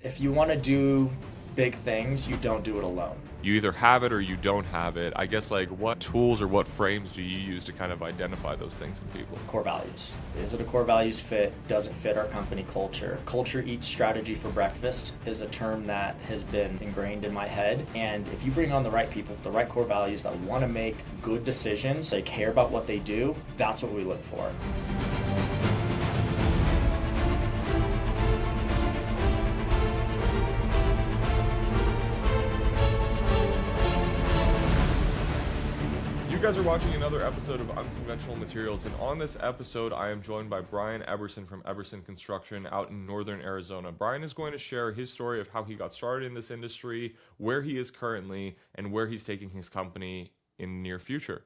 if you want to do big things, you don't do it alone. You either have it or you don't have it. I guess, like, what tools or what frames do you use to kind of identify those things in people? Core values. Is it a core values fit? Does it fit our company culture? Culture eats strategy for breakfast is a term that has been ingrained in my head. And if you bring on the right people, the right core values that want to make good decisions, they care about what they do, that's what we look for. You guys are watching another episode of Unconventional Materials, and on this episode I am joined by Bryan Eberson from Eberson Construction out in northern Arizona. Bryan is going to share his story of how he got started in this industry, where he is currently, and where he's taking his company in the near future.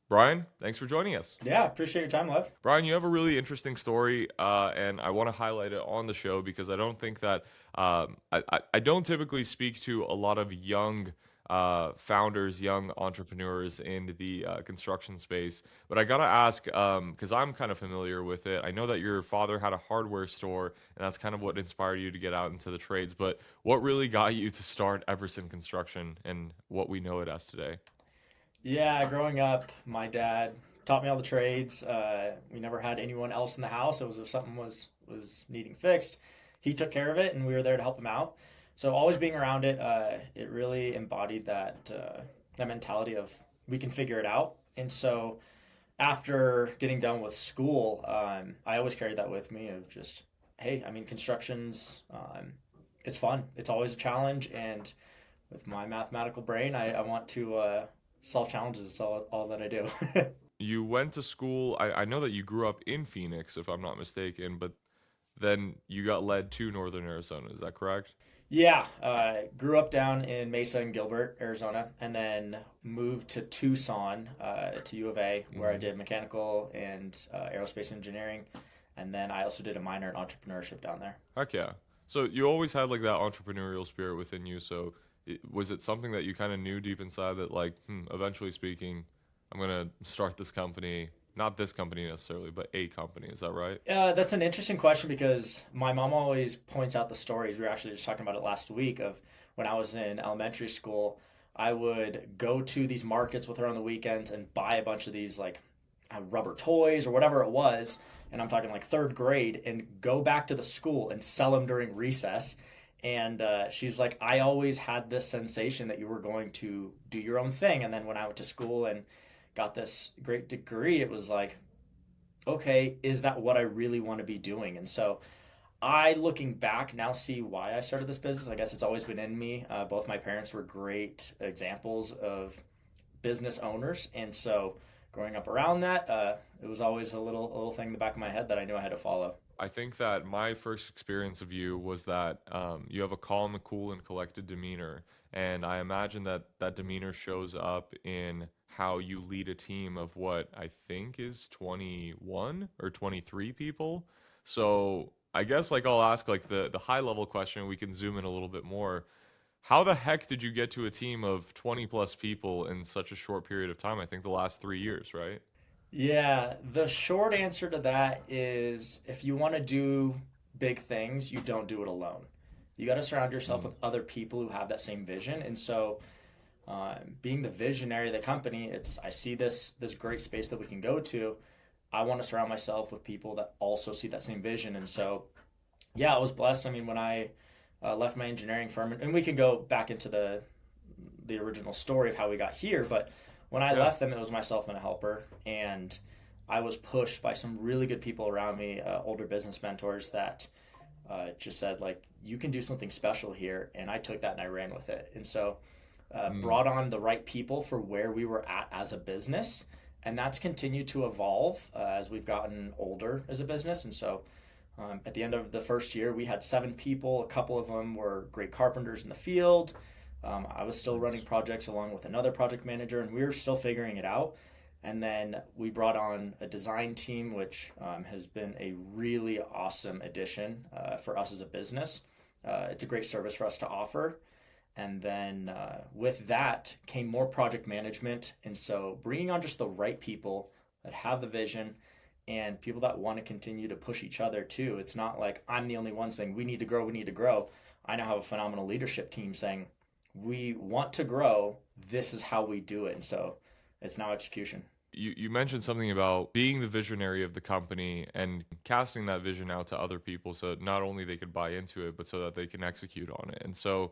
Bryan, thanks for joining us. Yeah, appreciate your time, Lev. Bryan, you have a really interesting story, and I want to highlight it on the show because I don't think that I don't typically speak to a lot of young founders, young entrepreneurs in the construction space. But I gotta ask, because I'm kind of familiar with it. I know that your father had a hardware store, and that's kind of what inspired you to get out into the trades. But what really got you to start Eberson Construction and what we know it as today? Yeah, growing up, my dad taught me all the trades. We never had anyone else in the house. It was if something was needing fixed, he took care of it, and we were there to help him out. So always being around it, it really embodied that mentality of we can figure it out. And so after getting done with school, I always carried that with me of just, hey, I mean, construction's, it's fun. It's always a challenge. And with my mathematical brain, I want to solve challenges. It's all that I do. You went to school. I know that you grew up in Phoenix, if I'm not mistaken, but then you got led to northern Arizona. Is that correct? Yeah, grew up down in Mesa and Gilbert, Arizona, and then moved to Tucson, to U of A, where I did mechanical and aerospace engineering, and then I also did a minor in entrepreneurship down there. Heck yeah. So you always had like that entrepreneurial spirit within you. So was it something that you kind of knew deep inside that like, eventually speaking, I'm going to start this company? Not this company necessarily, but a company. Is that right? That's an interesting question because my mom always points out the stories. We were actually just talking about it last week of when I was in elementary school. I would go to these markets with her on the weekends and buy a bunch of these like rubber toys or whatever it was. And I'm talking like third grade, and go back to the school and sell them during recess. And she's like, I always had this sensation that you were going to do your own thing. And then when I went to school and got this great degree, it was like, okay, is that what I really want to be doing? And so I, looking back now, see why I started this business. I guess it's always been in me. Both my parents were great examples of business owners. And so growing up around that, it was always a little thing in the back of my head that I knew I had to follow. I think that my first experience of you was that you have a calm, cool, and collected demeanor. And I imagine that that demeanor shows up in how you lead a team of what I think is 21 or 23 people. So I guess like I'll ask like the high level question, we can zoom in a little bit more. How the heck did you get to a team of 20 plus people in such a short period of time? I think the last 3 years, right? Yeah, the short answer to that is if you want to do big things, you don't do it alone. You got to surround yourself with other people who have that same vision. And so being the visionary of the company, I see this great space that we can go to. I want to surround myself with people that also see that same vision. And so, yeah, I was blessed. I mean, when I left my engineering firm, and we can go back into the original story of how we got here, but when I left them, it was myself and a helper, and I was pushed by some really good people around me, older business mentors that just said, like, you can do something special here, and I took that and I ran with it. And so brought on the right people for where we were at as a business, and that's continued to evolve as we've gotten older as a business. And so at the end of the first year, we had 7 people. A couple of them were great carpenters in the field. I was still running projects along with another project manager, and we were still figuring it out. And then we brought on a design team, which has been a really awesome addition for us as a business. It's a great service for us to offer. And then with that came more project management. And so bringing on just the right people that have the vision and people that want to continue to push each other too. It's not like I'm the only one saying we need to grow, we need to grow. I now have a phenomenal leadership team saying, we want to grow. This is how we do it. And so it's now execution. You mentioned something about being the visionary of the company and casting that vision out to other people so that not only they could buy into it, but so that they can execute on it. And so,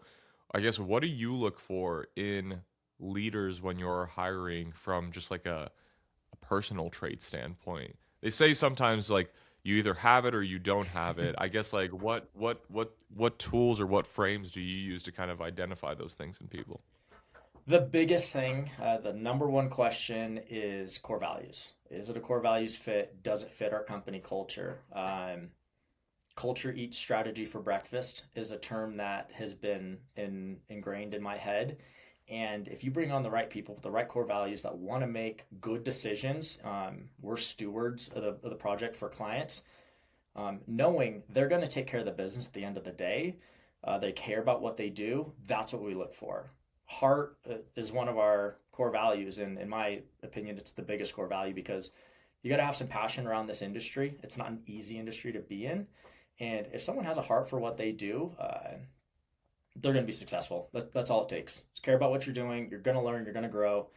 I guess, what do you look for in leaders when you're hiring from just like a personal trait standpoint? They say sometimes like you either have it or you don't have it. I guess like what tools or what frames do you use to kind of identify those things in people? The biggest thing, the number one question is core values. Is it a core values fit? Does it fit our company culture? Culture eats strategy for breakfast is a term that has been ingrained in my head. And if you bring on the right people with the right core values that want to make good decisions, we're stewards of the project for clients, knowing they're going to take care of the business at the end of the day. They care about what they do. That's what we look for. Heart is one of our core values. And in my opinion, it's the biggest core value because you got to have some passion around this industry. It's not an easy industry to be in. And if someone has a heart for what they do, they're going to be successful. That's all it takes. Just care about what you're doing. You're going to learn. You're going to grow.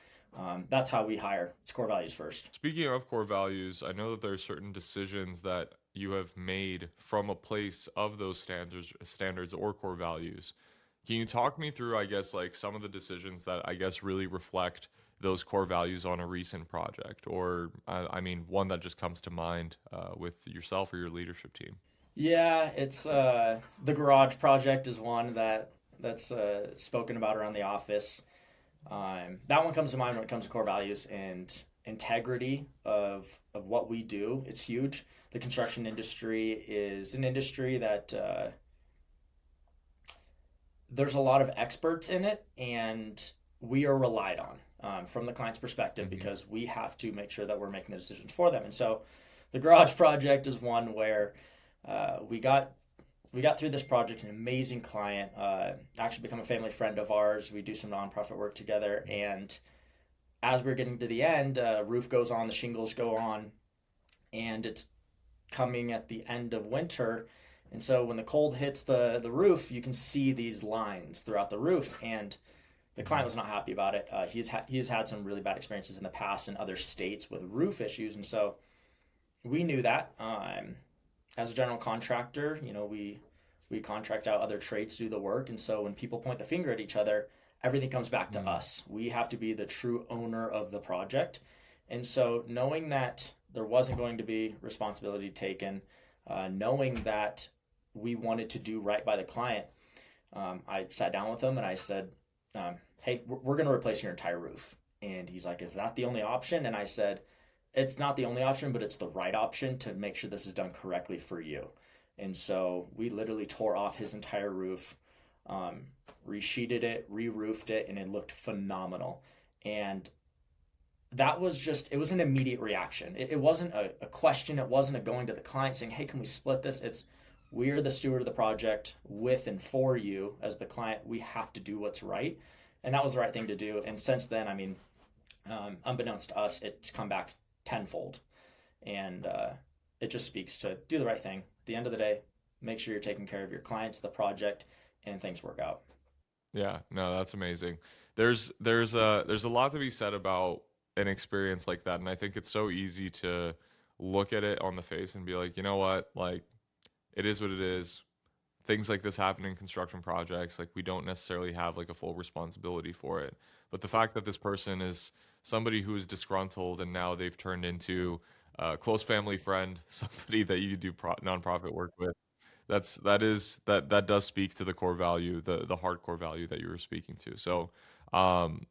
That's how we hire. It's core values first. Speaking of core values, I know that there are certain decisions that you have made from a place of those standards or core values. Can you talk me through, I guess, like some of the decisions that I guess really reflect those core values on a recent project, or I mean, one that just comes to mind with yourself or your leadership team? Yeah, it's the garage project is one that's spoken about around the office. That one comes to mind when it comes to core values and integrity of what we do. It's huge. The construction industry is an industry that there's a lot of experts in it, and we are relied on from the client's perspective Hmm. because we have to make sure that we're making the decisions for them. And so, the garage project is one where we got through this project. An amazing client, actually become a family friend of ours. We do some nonprofit work together, and as we're getting to the end, roof goes on, the shingles go on, and it's coming at the end of winter. And so when the cold hits the roof, you can see these lines throughout the roof. And the client was not happy about it. He has had some really bad experiences in the past in other states with roof issues. And so we knew that. As a general contractor, we contract out other trades to do the work. And so when people point the finger at each other, everything comes back to Mm. us. We have to be the true owner of the project. And so knowing that there wasn't going to be responsibility taken, knowing that we wanted to do right by the client, I sat down with him and I said, hey, we're going to replace your entire roof. And he's like, is that the only option? And I said, it's not the only option, but it's the right option to make sure this is done correctly for you. And so we literally tore off his entire roof, um, resheeted it, re-roofed it, and it looked phenomenal. And that was just, it was an immediate reaction. It wasn't a question. It wasn't a going to the client saying, hey, can we split this? It's, we're the steward of the project with and for you as the client. We have to do what's right. And that was the right thing to do. And since then, I mean, unbeknownst to us, it's come back tenfold. And it just speaks to do the right thing. At the end of the day, make sure you're taking care of your clients, the project, and things work out. Yeah, no, that's amazing. There's a lot to be said about an experience like that, and I think it's so easy to look at it on the face and be like, you know what, like it is what it is. Things like this happen in construction projects. Like we don't necessarily have like a full responsibility for it. But the fact that this person is somebody who is disgruntled and now they've turned into a close family friend, somebody that you do nonprofit work with, that does speak to the core value, the hardcore value that you were speaking to. So um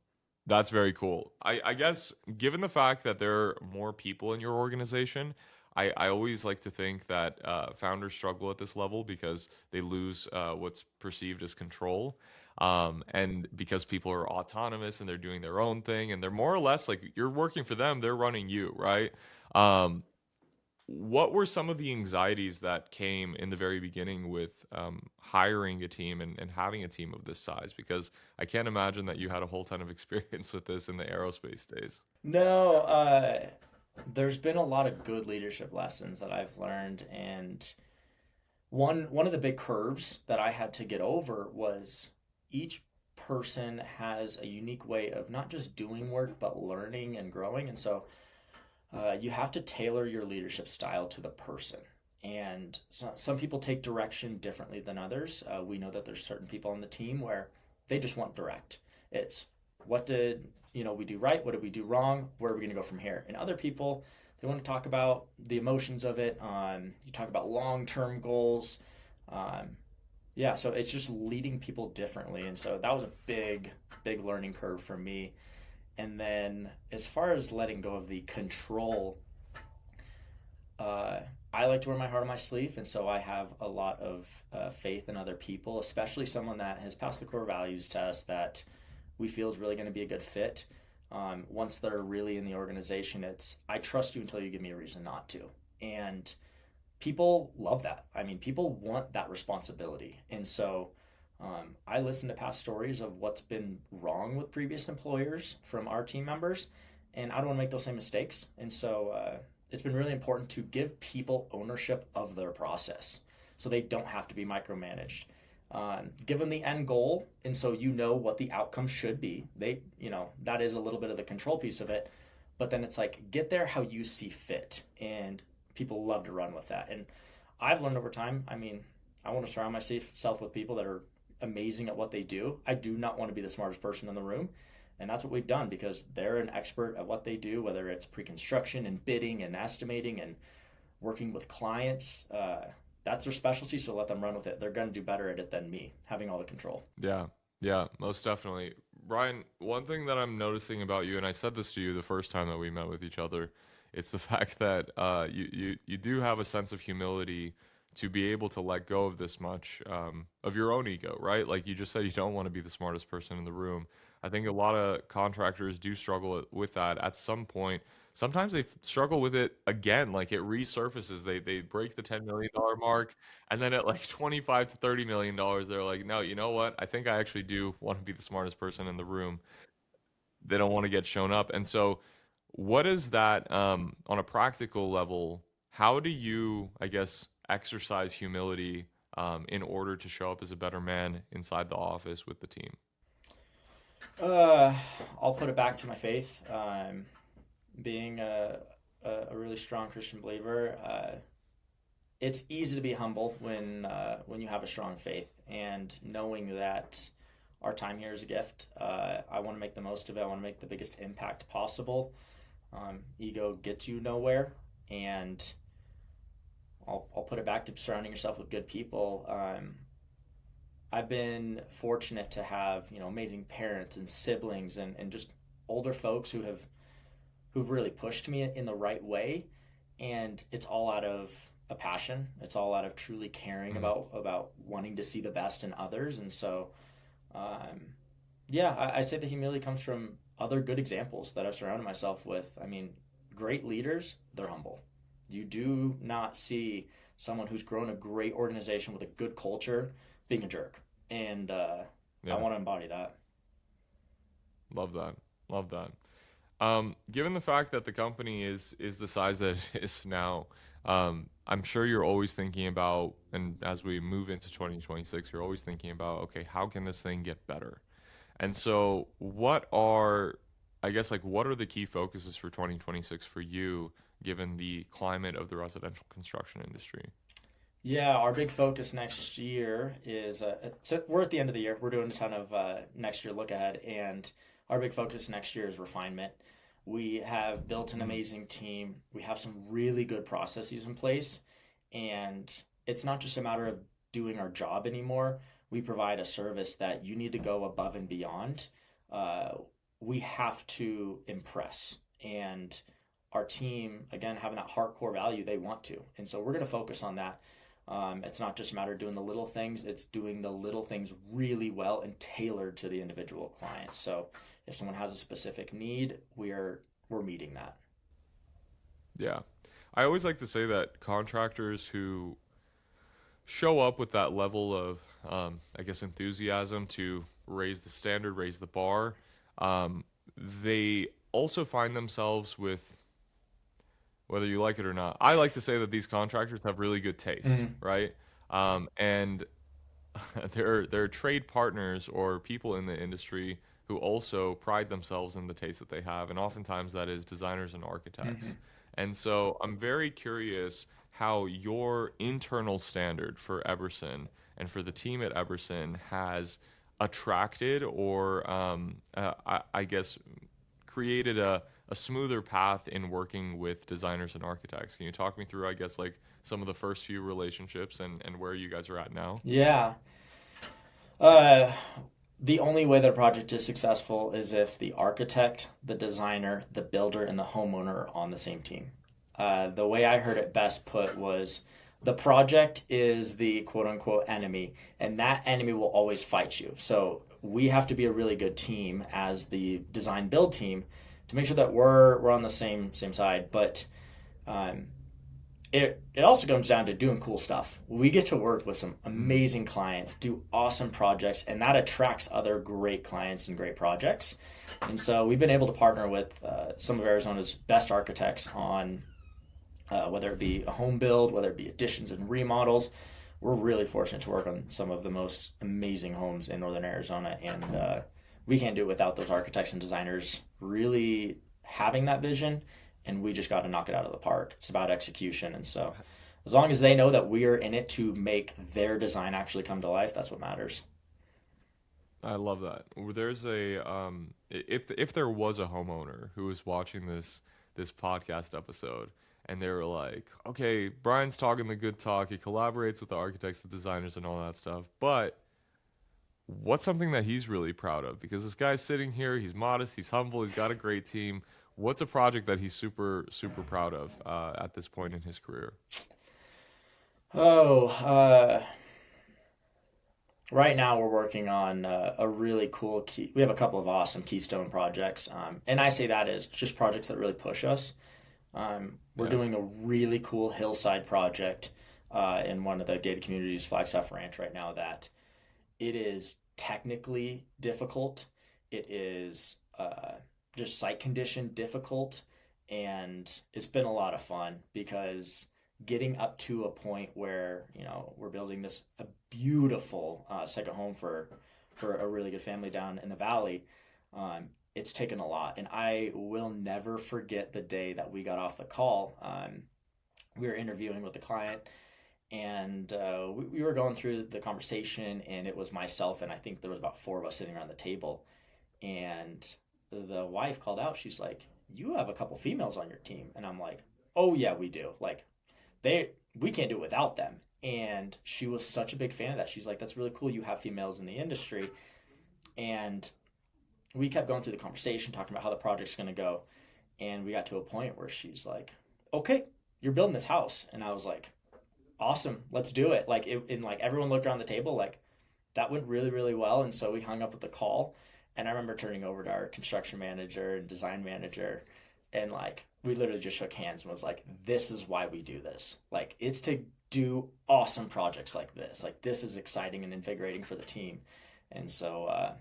that's very cool. I guess given the fact that there are more people in your organization, I always like to think that founders struggle at this level because they lose what's perceived as control. And because people are autonomous and they're doing their own thing and they're more or less like you're working for them, they're running you, right? Um, what were some of the anxieties that came in the very beginning with hiring a team and having a team of this size? Because I can't imagine that you had a whole ton of experience with this in the aerospace days. No, there's been a lot of good leadership lessons that I've learned, and One of the big curves that I had to get over was each person has a unique way of not just doing work but learning and growing, and so you have to tailor your leadership style to the person. And some people take direction differently than others. We know that there's certain people on the team where they just want direct. It's what did we do right? What did we do wrong? Where are we going to go from here? And other people, they want to talk about the emotions of it. You talk about long-term goals. Um, yeah, so it's just leading people differently, and so that was a big learning curve for me. And then as far as letting go of the control, uh, I like to wear my heart on my sleeve, and so I have a lot of faith in other people, especially someone that has passed the core values test that we feel is really going to be a good fit. Once they're really in the organization, it's I trust you until you give me a reason not to. And people love that. I mean, people want that responsibility. And so I listen to past stories of what's been wrong with previous employers from our team members, and I don't want to make those same mistakes. And so it's been really important to give people ownership of their process so they don't have to be micromanaged. Give them the end goal, and so you know what the outcome should be. That is a little bit of the control piece of it, but then it's like get there how you see fit, and people love to run with that. And I've learned over time. I mean, I want to surround myself with people that are amazing at what they do. I do not want to be the smartest person in the room. And that's what we've done because they're an expert at what they do, whether it's pre-construction and bidding and estimating and working with clients. That's their specialty, so let them run with it. They're going to do better at it than me, having all the control. Yeah, yeah, most definitely. Brian, one thing that I'm noticing about you, and I said this to you the first time that we met with each other, it's the fact that you do have a sense of humility to be able to let go of this much of your own ego, right? Like you just said, you don't want to be the smartest person in the room. I think a lot of contractors do struggle with that at some point. Sometimes they struggle with it again, like it resurfaces. They break the $10 million mark, and then at like 25 to $30 million, they're like, no, you know what? I think I actually do want to be the smartest person in the room. They don't want to get shown up. And so, what is that on a practical level? How do you, I guess, exercise humility in order to show up as a better man inside the office with the team? Uh, I'll put it back to my faith. Being a really strong Christian believer, it's easy to be humble when you have a strong faith and knowing that our time here is a gift. I want to make the most of it. I want to make the biggest impact possible. Ego gets you nowhere, and I'll put it back to surrounding yourself with good people. I've been fortunate to have amazing parents and siblings and just older folks who've really pushed me in the right way, and it's all out of a passion. It's all out of truly caring Mm. about wanting to see the best in others, and so yeah, I say the humility comes from other good examples that I've surrounded myself with. I mean, great leaders, they're humble. You do not see someone who's grown a great organization with a good culture being a jerk. And I Yeah, want to embody that. love that. Love that. Given the fact that the company is the size that it is now, I'm sure you're always thinking about, and as we move into 2026, you're always thinking about, okay, how can this thing get better? And so, I guess, like, what are the key focuses for 2026 for you, given the climate of the residential construction industry? Yeah, our big focus next year is so we're at the end of the year. We're doing a ton of next year look ahead, and our big focus next year is refinement. We have built an Mm, amazing team. We have some really good processes in place, and it's not just a matter of doing our job anymore. We provide a service that you need to go above and beyond. Uh, we have to impress, and our team, again, having that hardcore value, they want to, and so we're going to focus on that. It's not just a matter of doing the little things, it's doing the little things really well and tailored to the individual client. So if someone has a specific need, we're meeting that. yeah. I always like to say that contractors who show up with that level of, I guess, enthusiasm to raise the standard, raise the bar, um, they also find themselves with, whether you like it or not. I like to say that these contractors have really good taste, Mhm. right? And there are trade partners or people in the industry who also pride themselves in the taste that they have, and oftentimes that is designers and architects. Hmm. And so I'm very curious how your internal standard for Eberson and for the team at Eberson has attracted or I guess created a smoother path in working with designers and architects. Can you talk me through, I guess, like some of the first few relationships and where you guys are at now? Yeah. Uh, the only way that a project is successful is if the architect, the designer, the builder, and the homeowner are on the same team. The way I heard it best put was the project is the quote unquote enemy, and that enemy will always fight you. So we have to be a really good team as the design build team to make sure that we're on the same side. But um, it also comes down to doing cool stuff. We get to work with some Mm. amazing clients, do awesome projects, and that attracts other great clients and great projects. And so we've been able to partner with some of Arizona's best architects on whether it be a home build, whether it be additions and remodels. We're really fortunate to work on some of the most amazing homes in northern Arizona, and we can't do it without those architects and designers really having that vision. And we just got to knock it out of the park. It's about execution, and so as long as they know that we are in it to make their design actually come to life, that's what matters. I love that. There's a if there was a homeowner who was watching this podcast episode and they were like, okay, Brian's talking the good talk. He collaborates with the architects, the designers, and all that stuff. But what's something that he's really proud of? Because this guy's sitting here, he's modest, he's humble, he's got a great team. What's a project that he's super proud of at this point in his career? Oh, right now we're working on a really cool key. We have a couple of awesome keystone projects, and I say that as just projects that really push us. We're Yeah. doing a really cool hillside project in one of the gated communities, Flagstaff Ranch, right now. That it is technically difficult. It is just site condition difficult, and it's been a lot of fun because getting up to a point where we're building this a beautiful second home for a really good family down in the valley. It's taken a lot, and I will never forget the day that we got off the call. We were interviewing with the client, and we were going through the conversation, and it was myself and I think there was about four of us sitting around the table, and the wife called out. She's like, "You have a couple females on your team," and I'm like, "Oh yeah, we do. Like we can't do it without them." And she was such a big fan of that. She's like, "That's really cool. You have females in the industry." And we kept going through the conversation, talking about how the project's going to go, and we got to a point where she's like, "Okay, you're building this house," and I was like, "Awesome, let's do it." Like and like everyone looked around the table like that went really well, and so we hung up with the call. And I remember turning over to our construction manager and design manager, and like we literally just shook hands and was like, "This is why we do this. Like it's to do awesome projects like this. Like this is exciting and invigorating for the team." And so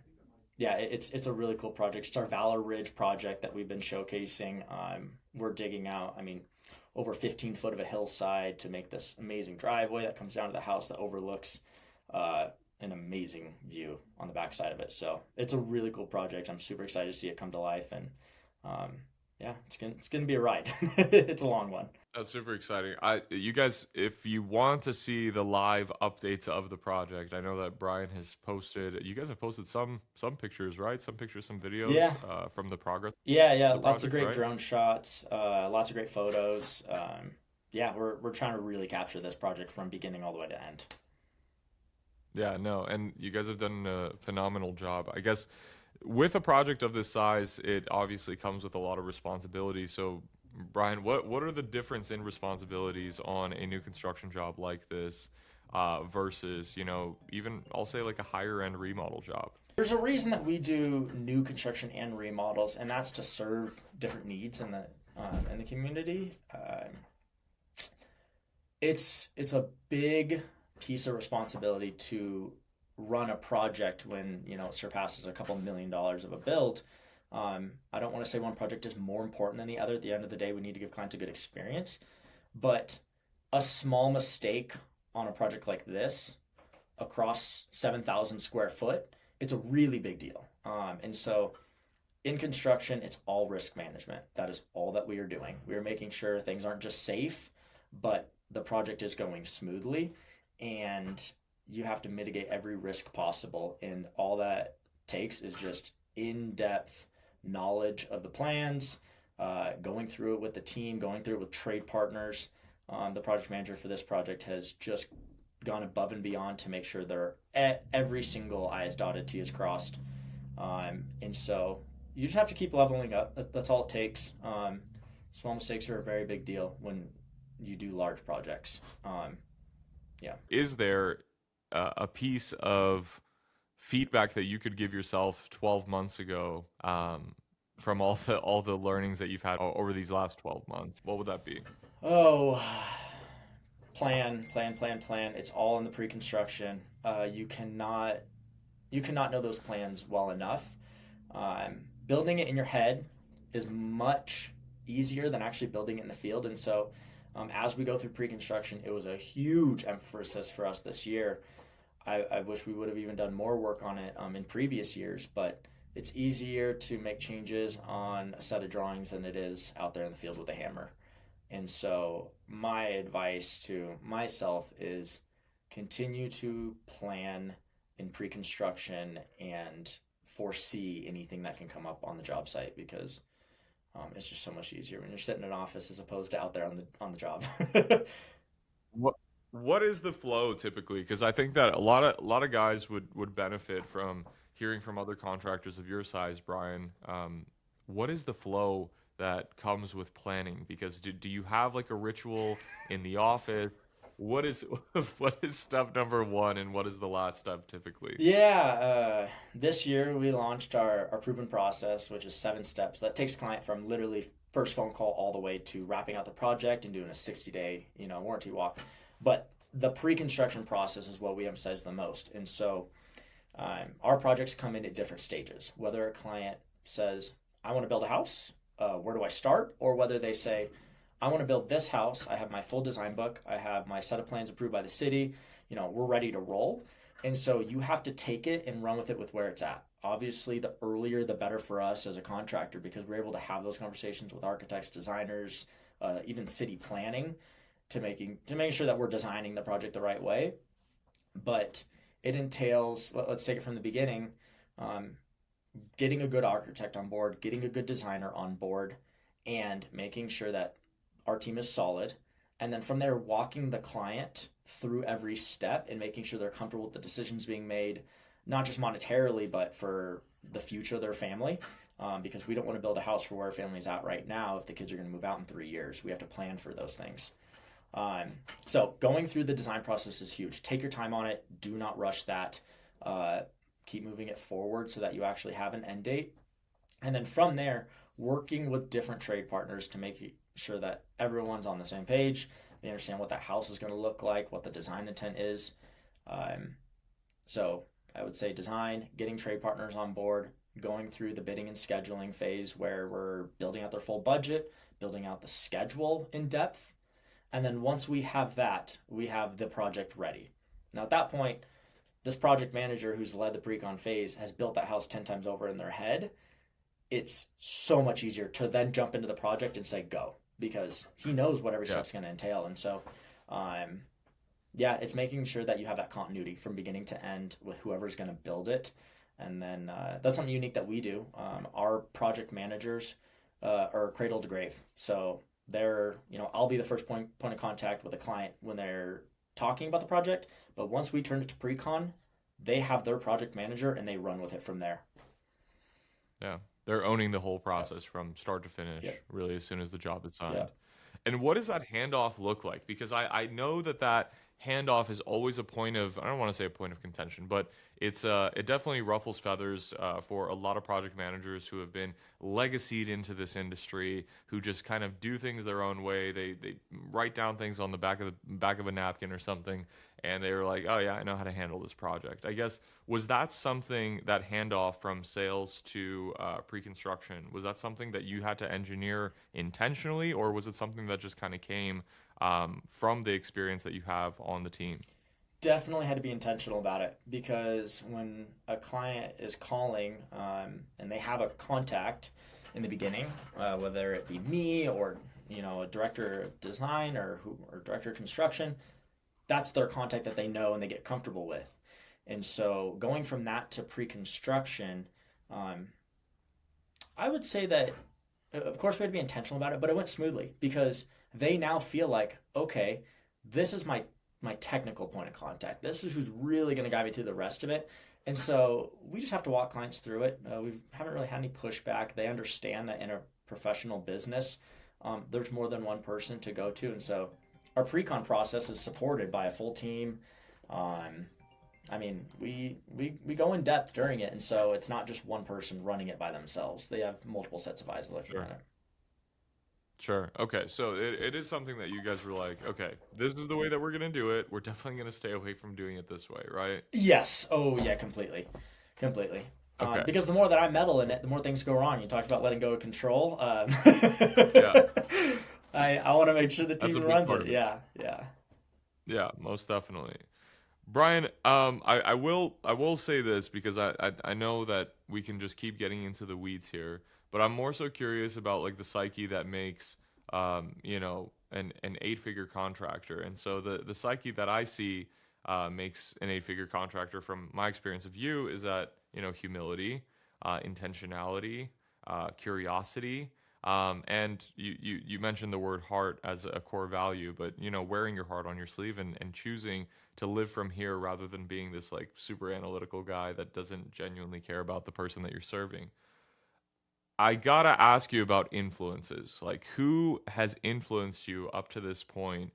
yeah, it's a really cool project. It's our Valor Ridge project that we've been showcasing. We're digging out, I mean, over 15 foot of a hillside to make this amazing driveway that comes down to the house that overlooks an amazing view on the backside of it. So it's a really cool project. I'm super excited to see it come to life, and um, yeah, it's gonna be a ride. It's a long one. That's super exciting. You guys, if you want to see the live updates of the project, I know that Brian has posted. You guys have posted some pictures, right? Some pictures, some videos Yeah, from the progress yeah, of the lots of project, great right? drone shots, lots of great photos. Yeah, we're trying to really capture this project from beginning all the way to end. Yeah, no, and you guys have done a phenomenal job. I guess with a project of this size, it obviously comes with a lot of responsibility. So, Brian, what are the difference in responsibilities on a new construction job like this versus, even I'll say like a higher end remodel job? There's a reason that we do new construction and remodels, and that's to serve different needs in the community. It's a big piece of responsibility to run a project when it surpasses a couple $1 million of a build. I don't want to say one project is more important than the other. At the end of the day, we need to give clients a good experience, but a small mistake on a project like this across 7,000 square foot, it's a really big deal. And so in construction, it's all risk management. That is all that we are doing. We are making sure things aren't just safe, but the project is going smoothly. And you have to mitigate every risk possible. And all that takes is just in depth knowledge of the plans, going through it with the team, going through it with trade partners. The project manager for this project has just gone above and beyond to make sure every single I is dotted, T is crossed. And so you just have to keep leveling up. That's all it takes. Small mistakes are a very big deal when you do large projects. Yeah. Is there a piece of feedback that you could give yourself 12 months ago, from all the learnings that you've had over these last 12 months? What would that be? Oh, plan. It's all in the pre-construction. You cannot know those plans well enough. Building it in your head is much easier than actually building it in the field. And so, as we go through pre-construction, it was a huge emphasis for us this year. I wish we would have even done more work on it in previous years, but it's easier to make changes on a set of drawings than it is out there in the field with a hammer. And so my advice to myself is continue to plan in pre-construction and foresee anything that can come up on the job site, because it's just so much easier when you're sitting in an office as opposed to out there on the job. What what is the flow typically? Because I think that a lot of guys would benefit from hearing from other contractors of your size, Brian. What is the flow that comes with planning? Because do you have like a ritual in the office? What is what is step number one, and what is the last step typically? Yeah, this year we launched our proven process, which is 7 steps. That takes client from literally first phone call all the way to wrapping out the project and doing a 60-day, warranty walk. But the pre-construction process is what we emphasize the most. And so our projects come in at different stages. Whether a client says, I want to build a house, where do I start? Or whether they say, I want to build this house. I have my full design book. I have my set of plans approved by the city. We're ready to roll. And so you have to take it and run with it with where it's at. Obviously, the earlier the better for us as a contractor, because we're able to have those conversations with architects, designers, even city planning, to making sure that we're designing the project the right way. But it entails, let's take it from the beginning, um, getting a good architect on board, getting a good designer on board, and making sure that our team is solid. And then from there, walking the client through every step and making sure they're comfortable with the decisions being made, not just monetarily, but for the future of their family. Because we don't want to build a house for where our family's at right now if the kids are going to move out in 3 years. We have to plan for those things. So going through the design process is huge. Take your time on it. Do not rush that. Keep moving it forward so that you actually have an end date. And then from there, working with different trade partners to make sure that everyone's on the same page. They understand what that house is going to look like, what the design intent is. So I would say design, getting trade partners on board, going through the bidding and scheduling phase where we're building out their full budget, building out the schedule in depth. And then once we have that, we have the project ready. Now at that point, this project manager who's led the pre-con phase has built that house 10 times over in their head. It's so much easier to then jump into the project and say go, because he knows what every Yeah. step's going to entail. And so, yeah, it's making sure that you have that continuity from beginning to end with whoever's going to build it. And then that's something unique that we do. Our project managers are cradle to grave. So I'll be the first point of contact with a client when they're talking about the project. But once we turn it to pre-con, they have their project manager and they run with it from there. Yeah. They're owning the whole Yep. process from start to finish, Yep. really, as soon as the job is signed. Yep. And what does that handoff look like? Because I know that handoff is always a point of, I don't want to say a point of contention, but it definitely ruffles feathers for a lot of project managers who have been legacied into this industry, who just kind of do things their own way. They write down things on the back of a napkin or something, and they were like, oh yeah, I know how to handle this project. I guess, was that something, that handoff from sales to pre-construction, was that something that you had to engineer intentionally, or was it something that just kind of came from the experience that you have on the team? Definitely had to be intentional about it, because when a client is calling, and they have a contact in the beginning, whether it be me or a director of design or director of construction, that's their contact that they know and they get comfortable with. And so going from that to pre-construction, um, I would say that, of course, we had to be intentional about it, but it went smoothly because they now feel like, okay, this is my technical point of contact. This is who's really going to guide me through the rest of it. And so we just have to walk clients through it. We haven't really had any pushback. They understand that in a professional business, there's more than one person to go to, and so our pre-con process is supported by a full team. Um, I mean, we go in depth during it, and so it's not just one person running it by themselves. They have multiple sets of eyes looking Sure. at it. Sure. Okay. So it is something that you guys were like, okay, this is the way that we're going to do it. We're definitely going to stay away from doing it this way, right? Yes. Oh, yeah. Completely. Completely. Okay. Because the more that I meddle in it, the more things go wrong. You talked about letting go of control. Yeah. I want to make sure the That's team a big runs part it. of it. Yeah. Yeah. Yeah, most definitely. Brian, I will say this because I know that we can just keep getting into the weeds here, but I'm more so curious about like the psyche that makes an eight-figure contractor. And so the psyche that I see makes an eight-figure contractor from my experience of you is that, humility, intentionality, curiosity. And you mentioned the word heart as a core value, but wearing your heart on your sleeve and choosing to live from here rather than being this like super analytical guy that doesn't genuinely care about the person that you're serving. I gotta ask you about influences. Like, who has influenced you up to this point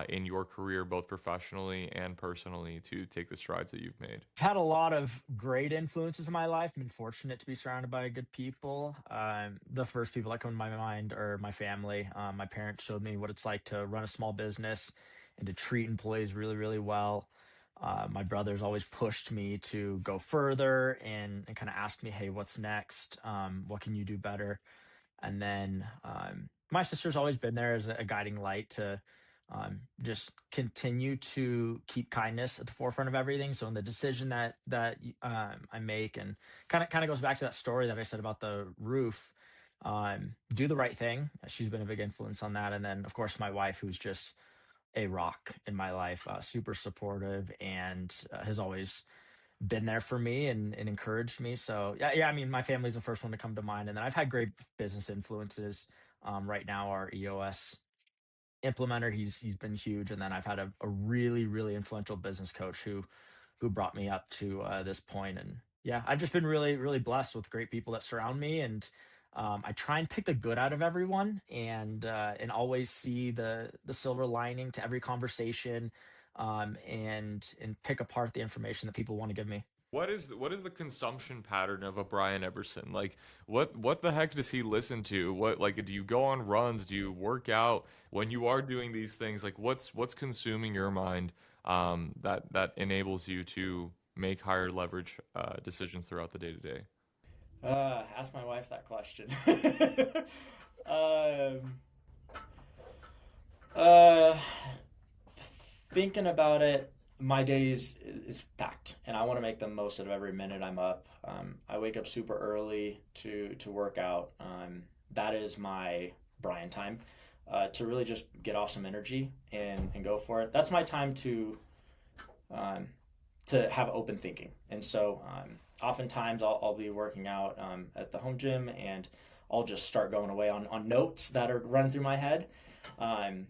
in your career, both professionally and personally, to take the strides that you've made? I've had a lot of great influences in my life. I've been fortunate to be surrounded by good people. The first people that come to my mind are my family. My parents showed me what it's like to run a small business and to treat employees really, really well. My brothers always pushed me to go further and kind of asked me, hey, what's next? What can you do better? And then my sister's always been there as a guiding light to just continue to keep kindness at the forefront of everything. So in the decision that I make, and kind of goes back to that story that I said about the roof, do the right thing. She's been a big influence on that. And then of course my wife, who's just a rock in my life, super supportive and has always been there for me and encouraged me. So yeah, yeah. I mean, my family's the first one to come to mind, and then I've had great business influences. Right now, our EOS implementer, he's been huge, and then I've had a really really influential business coach who brought me up to this point. And yeah, I've just been really really blessed with great people that surround me, and I try and pick the good out of everyone, and always see the silver lining to every conversation, and pick apart the information that people want to give me. What is the consumption pattern of a Bryan Eberson? Like, what the heck does he listen to? What, like, do you go on runs? Do you work out when you are doing these things? Like, what's consuming your mind that enables you to make higher leverage decisions throughout the day to day? Ask my wife that question. um, uh, Thinking about it, my days is packed, and I want to make the most of every minute I'm up. I wake up super early to work out. That is my Brian time, to really just get off some energy and go for it. That's my time um, to have open thinking. And so oftentimes I'll be working out at the home gym, and I'll just start going away on notes that are running through my head. Um,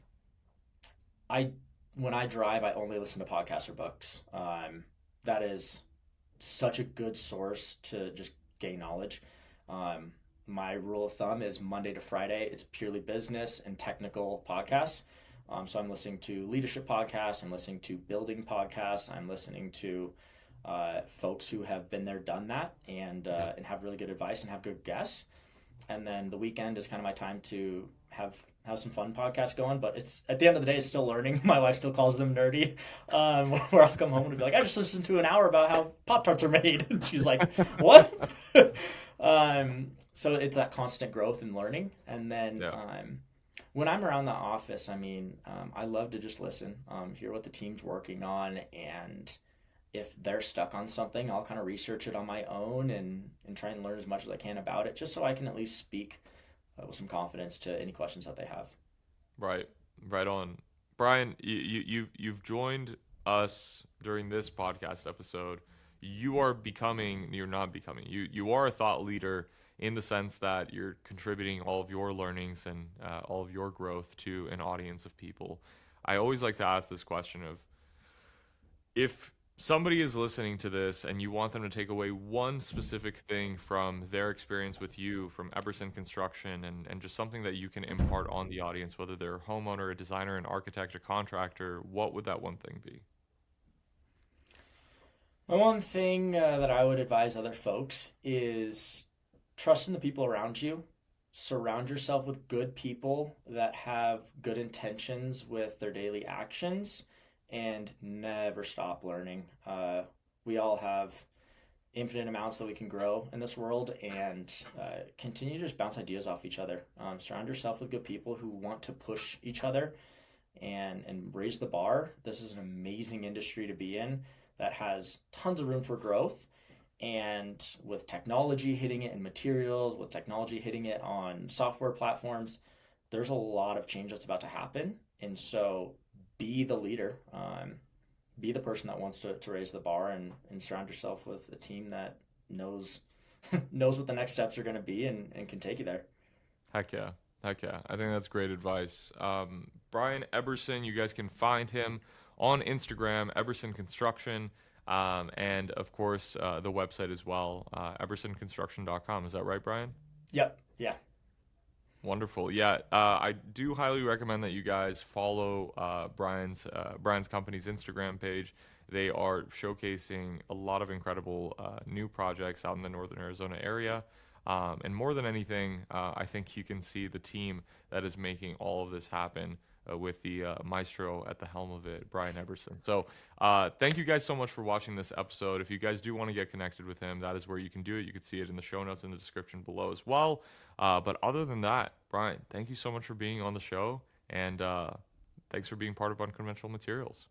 I When I drive, I only listen to podcasts or books. That is such a good source to just gain knowledge. Um, my rule of thumb is Monday to Friday, it's purely business and technical podcasts. So I'm listening to leadership podcasts, I'm listening to building podcasts, I'm listening to folks who have been there, done that, Yeah. and have really good advice and have good guests. And then the weekend is kind of my time to have some fun podcasts going. But it's at the end of the day, it's still learning. My wife still calls them nerdy. Where I'll come home and be like, I just listened to an hour about how Pop Tarts are made, and she's like, what? So it's that constant growth and learning. And then Yeah. When I'm around the office, I mean, I love to just listen, hear what the team's working on, and if they're stuck on something, I'll kind of research it on my own and try and learn as much as I can about it, just so I can at least speak with some confidence to any questions that they have. Right, right on. Bryan, you've joined us during this podcast episode. You're not becoming. You are a thought leader in the sense that you're contributing all of your learnings and all of your growth to an audience of people. I always like to ask this question of, if somebody is listening to this and you want them to take away one specific thing from their experience with you from Eberson Construction, and just something that you can impart on the audience, whether they're a homeowner, a designer, an architect, a contractor, what would that one thing be? The one thing that I would advise other folks is trust in the people around you. Surround yourself with good people that have good intentions with their daily actions, and never stop learning. We all have infinite amounts that we can grow in this world, and continue to just bounce ideas off each other. Surround yourself with good people who want to push each other and raise the bar. This is an amazing industry to be in that has tons of room for growth. And with technology hitting it in materials, with technology hitting it on software platforms, there's a lot of change that's about to happen. And so be the leader, be the person that wants to raise the bar, and surround yourself with a team that knows knows what the next steps are going to be, and can take you there. Heck yeah. Heck yeah. I think that's great advice. Bryan Eberson, you guys can find him on Instagram, Eberson Construction, and of course, the website as well, ebersonconstruction.com. Is that right, Bryan? Yep. Yeah. Wonderful. Yeah, I do highly recommend that you guys follow Bryan's company's Instagram page. They are showcasing a lot of incredible new projects out in the Northern Arizona area. And more than anything, I think you can see the team that is making all of this happen with the maestro at the helm of it, Bryan Eberson. So thank you guys so much for watching this episode. If you guys do want to get connected with him, that is where you can do it. You can see it in the show notes in the description below as well. But other than that, Bryan, thank you so much for being on the show. And thanks for being part of Unconventional Materials.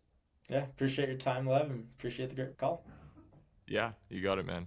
Yeah. Appreciate your time, Lev, and appreciate the great call. Yeah, you got it, man.